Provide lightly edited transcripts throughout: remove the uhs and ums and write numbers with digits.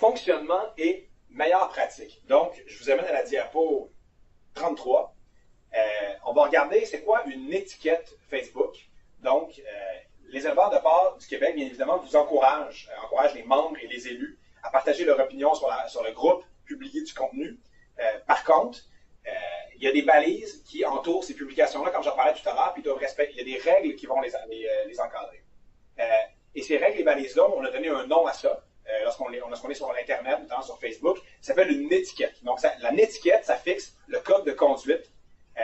fonctionnement et meilleures pratiques. Donc, je vous amène à la diapo 33. On va regarder c'est quoi une étiquette Facebook. Donc, les éleveurs de porc du Québec, bien évidemment, vous encouragent les membres et les élus à partager leur opinion sur le groupe, publier du contenu. Par contre, il y a des balises qui entourent ces publications-là, comme j'en parlais tout à l'heure, puis il y a des règles qui vont les encadrer. Et ces règles et balises-là, on a donné un nom à ça. Lorsqu'on est sur l'Internet, notamment sur Facebook, ça s'appelle une étiquette. Donc, l'étiquette, ça fixe le code de conduite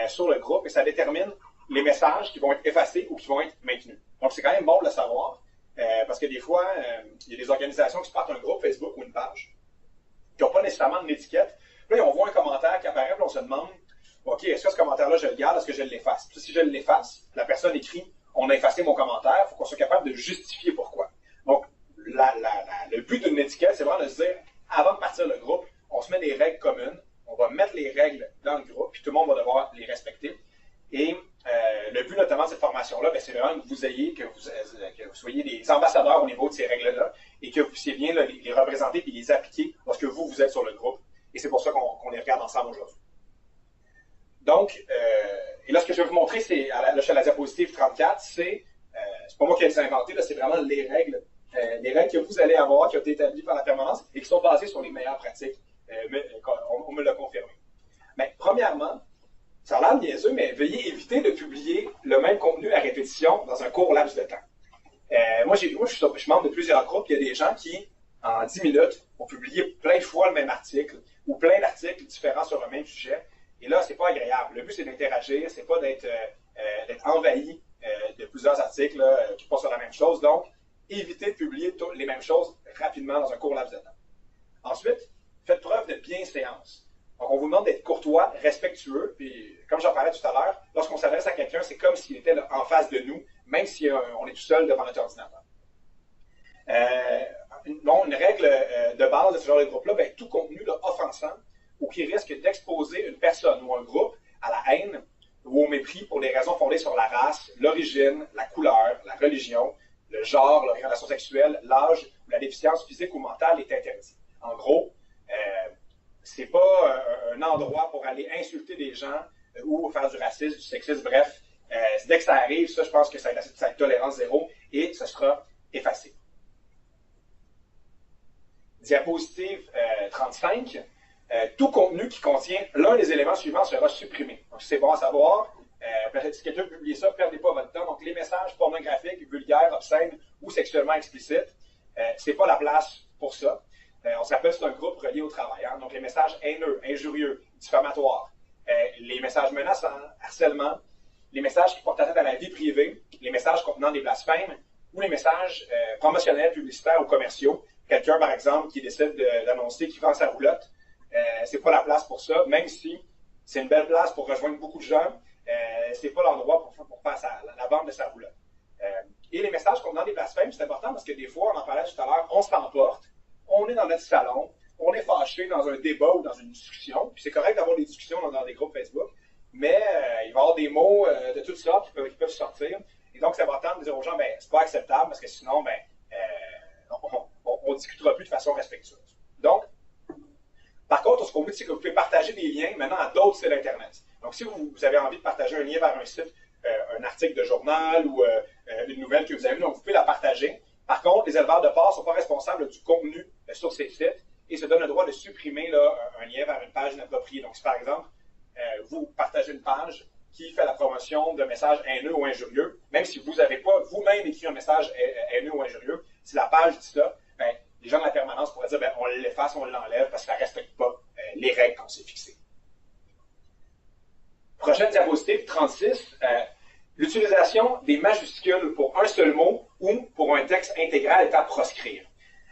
sur le groupe et ça détermine les messages qui vont être effacés ou qui vont être maintenus. Donc, c'est quand même bon de le savoir, parce que des fois, il y a des organisations qui se partent un groupe Facebook ou une page, qui n'ont pas nécessairement d'étiquette. Puis là, on voit un commentaire qui apparaît, puis on se demande, OK, est-ce que ce commentaire-là, je le garde, est-ce que je l'efface? Puis si je l'efface, la personne écrit, on a effacé mon commentaire, il faut qu'on soit capable de justifier pourquoi. Donc, le but d'une étiquette, c'est vraiment de se dire, avant de partir le groupe, on se met des règles communes, on va mettre les règles dans le groupe, puis tout le monde va devoir les respecter. Et le but notamment de cette formation-là, c'est vraiment que vous soyez des ambassadeurs au niveau de ces règles-là, et que vous puissiez bien les représenter et les appliquer lorsque vous êtes sur le groupe. Et c'est pour ça qu'on les regarde ensemble aujourd'hui. Donc, et là, ce que je vais vous montrer, c'est à la diapositive 34, c'est pas moi qui ai les inventé, c'est vraiment les règles que vous allez avoir, qui ont été établies par la permanence et qui sont basées sur les meilleures pratiques. On me l'a confirmé. Mais premièrement, ça a l'air niaiseux, mais veuillez éviter de publier le même contenu à répétition dans un court laps de temps. Moi, je suis membre de plusieurs groupes. Il y a des gens qui, en 10 minutes, ont publié plein de fois le même article ou plein d'articles différents sur un même sujet. Et là, c'est pas agréable. Le but, c'est d'interagir, c'est pas d'être envahi de plusieurs articles qui passent sur la même chose. Donc, évitez de publier les mêmes choses rapidement dans un court laps de temps. Ensuite, faites preuve de bienséance. Donc, on vous demande d'être courtois, respectueux, puis comme j'en parlais tout à l'heure, lorsqu'on s'adresse à quelqu'un, c'est comme s'il était là, en face de nous, même si on est tout seul devant notre ordinateur. Une règle de base de ce genre de groupe-là, tout contenu offensant ou qui risque d'exposer une personne ou un groupe à la haine ou au mépris pour des raisons fondées sur la race, l'origine, la couleur, la religion, le genre, l'orientation sexuelle, l'âge ou la déficience physique ou mentale est interdit. En gros, c'est pas un endroit pour aller insulter des gens ou faire du racisme, du sexisme, bref. Dès que ça arrive, ça, je pense que ça va être tolérance zéro et ça sera effacé. Diapositive 35. Tout contenu qui contient l'un des éléments suivants sera supprimé. Donc, c'est bon à savoir. Si quelqu'un publie ça, ne perdez pas votre temps. Donc, les messages pornographiques, vulgaires, obscènes ou sexuellement explicites, c'est pas la place pour ça. On se rappelle que c'est un groupe relié au travail. Hein? Donc, les messages haineux, injurieux, diffamatoires, les messages menaçants, harcèlement, les messages qui portent atteinte à la vie privée, les messages contenant des blasphèmes ou les messages promotionnels, publicitaires ou commerciaux. Quelqu'un, par exemple, qui décide d'annoncer qu'il vend sa roulotte, c'est pas la place pour ça, même si c'est une belle place pour rejoindre beaucoup de gens, c'est pas l'endroit pour faire la vente de sa roulotte. Et les messages contenant des blasphèmes, c'est important parce que des fois, on en parlait tout à l'heure, on s'emporte, on est dans notre salon, on est fâché dans un débat ou dans une discussion, puis c'est correct d'avoir des discussions dans des groupes Facebook, mais il va y avoir des mots de toutes sortes qui peuvent sortir, et donc c'est important de dire aux gens, c'est pas acceptable, parce que sinon, on discutera plus de façon respectueuse. Donc, par contre, ce qu'on vous dit, c'est que vous pouvez partager des liens maintenant à d'autres sites Internet. Donc, si vous avez envie de partager un lien vers un site, un article de journal ou une nouvelle que vous avez vue, donc vous pouvez la partager. Par contre, les éleveurs de porc ne sont pas responsables du contenu sur ces sites et se donnent le droit de supprimer un lien vers une page inappropriée. Donc, si par exemple, vous partagez une page qui fait la promotion de messages haineux ou injurieux, même si vous n'avez pas vous-même écrit un message haineux ou injurieux, si la page dit ça, les gens de la permanence pourraient dire on l'efface, on l'enlève parce que ça ne respecte pas les règles qu'on s'est fixées. Prochaine diapositive, 36. L'utilisation des majuscules pour un seul mot ou pour un texte intégral est à proscrire.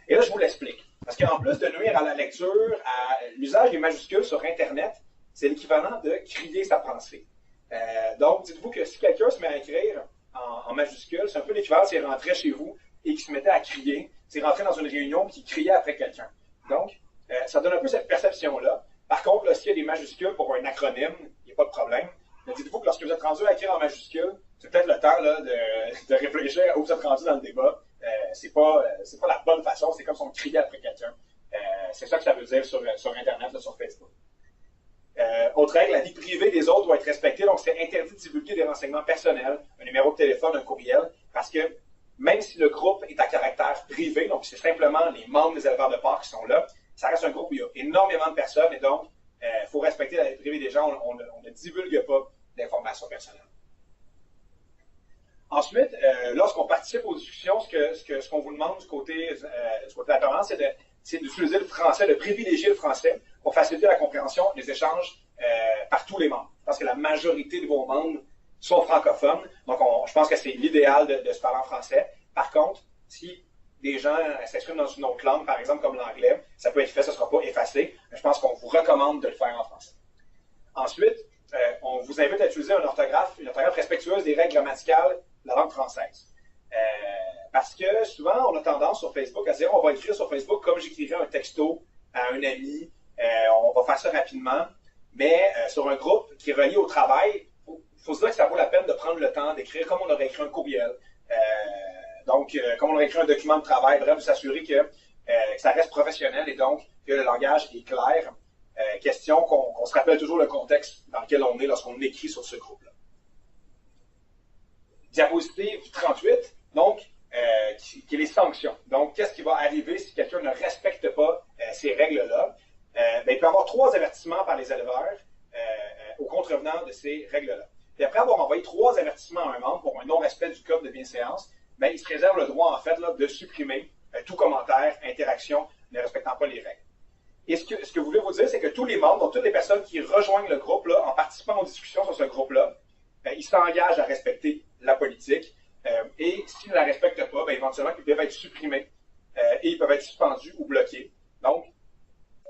Et là, je vous l'explique. Parce qu'en plus de nuire à la lecture, à l'usage des majuscules sur Internet, c'est l'équivalent de crier sa pensée. Donc, dites-vous que si quelqu'un se met à écrire en majuscules, c'est un peu l'équivalent s'il rentrait chez vous et qu'il se mettait à crier, s'il rentrait dans une réunion et qu'il criait après quelqu'un. Donc, ça donne un peu cette perception-là. Par contre, là, s'il y a des majuscules pour un acronyme, il n'y a pas de problème. Mais dites-vous que lorsque vous êtes rendu à écrire en majuscules, c'est peut-être le temps là, de réfléchir à où vous êtes rendu dans le débat. C'est pas la bonne façon, c'est comme si on criait après quelqu'un. C'est ça que ça veut dire sur Internet, là, sur Facebook. Autre règle, la vie privée des autres doit être respectée, donc c'est interdit de divulguer des renseignements personnels, un numéro de téléphone, un courriel, parce que même si le groupe est à caractère privé, donc c'est simplement les membres des éleveurs de porc qui sont là, ça reste un groupe où il y a énormément de personnes et donc il faut respecter la vie privée des gens, on ne divulgue pas d'informations personnelles. Ensuite, lorsqu'on participe aux discussions, ce qu'on vous demande du côté de la conférence, c'est d'utiliser le français, de privilégier le français pour faciliter la compréhension des échanges par tous les membres. Parce que la majorité de vos membres sont francophones, donc je pense que c'est l'idéal de se parler en français. Par contre, si des gens s'expriment dans une autre langue, par exemple comme l'anglais, ça peut être fait, ça ne sera pas effacé. Mais je pense qu'on vous recommande de le faire en français. Ensuite, on vous invite à utiliser une orthographe respectueuse des règles grammaticales de la langue française. Parce que souvent, on a tendance sur Facebook à dire on va écrire sur Facebook comme j'écrirais un texto à un ami, on va faire ça rapidement, mais sur un groupe qui est relié au travail, il faut se dire que ça vaut la peine de prendre le temps d'écrire comme on aurait écrit un courriel. Donc, comme on aurait écrit un document de travail, bref, de s'assurer que ça reste professionnel et donc que le langage est clair. Question qu'on se rappelle toujours le contexte dans lequel on est lorsqu'on écrit sur ce groupe-là. Diapositive 38, donc, qui est les sanctions. Donc, qu'est-ce qui va arriver si quelqu'un ne respecte pas ces règles-là? Il peut y avoir 3 avertissements par les éleveurs aux contrevenants de ces règles-là. Et après avoir envoyé 3 avertissements à un membre pour un non-respect du code de bienséance, il se réserve le droit, en fait, là, de supprimer tout commentaire, interaction ne respectant pas les règles. Et ce que je voulais vous dire, c'est que tous les membres, donc toutes les personnes qui rejoignent le groupe, là, en participant aux discussions sur ce groupe-là, ils s'engagent à respecter la politique. Et s'ils ne la respectent pas, éventuellement, ils peuvent être supprimés et ils peuvent être suspendus ou bloqués. Donc,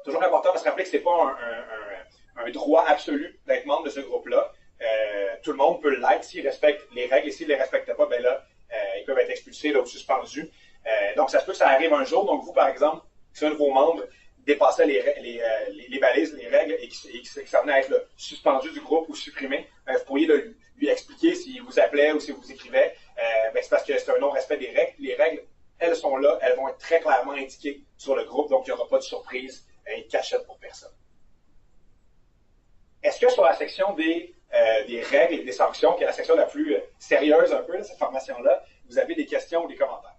toujours important de se rappeler que ce n'est pas un droit absolu d'être membre de ce groupe-là. Tout le monde peut l'être s'ils respectent les règles et s'ils ne les respectent pas, ils peuvent être expulsés là, ou suspendus. Donc, ça se peut que ça arrive un jour. Donc, vous, par exemple, si un de vos membres dépassait les balises, les règles et que ça venait à être là, suspendu du groupe ou supprimé, vous pourriez là, lui expliquer s'il vous appelait ou s'il vous écrivait. C'est parce que c'est un non-respect des règles. Les règles, elles sont là, elles vont être très clairement indiquées sur le groupe, donc il n'y aura pas de surprise et de cachette pour personne. Est-ce que sur la section des règles et des sanctions, qui est la section la plus sérieuse un peu de cette formation-là, vous avez des questions ou des commentaires?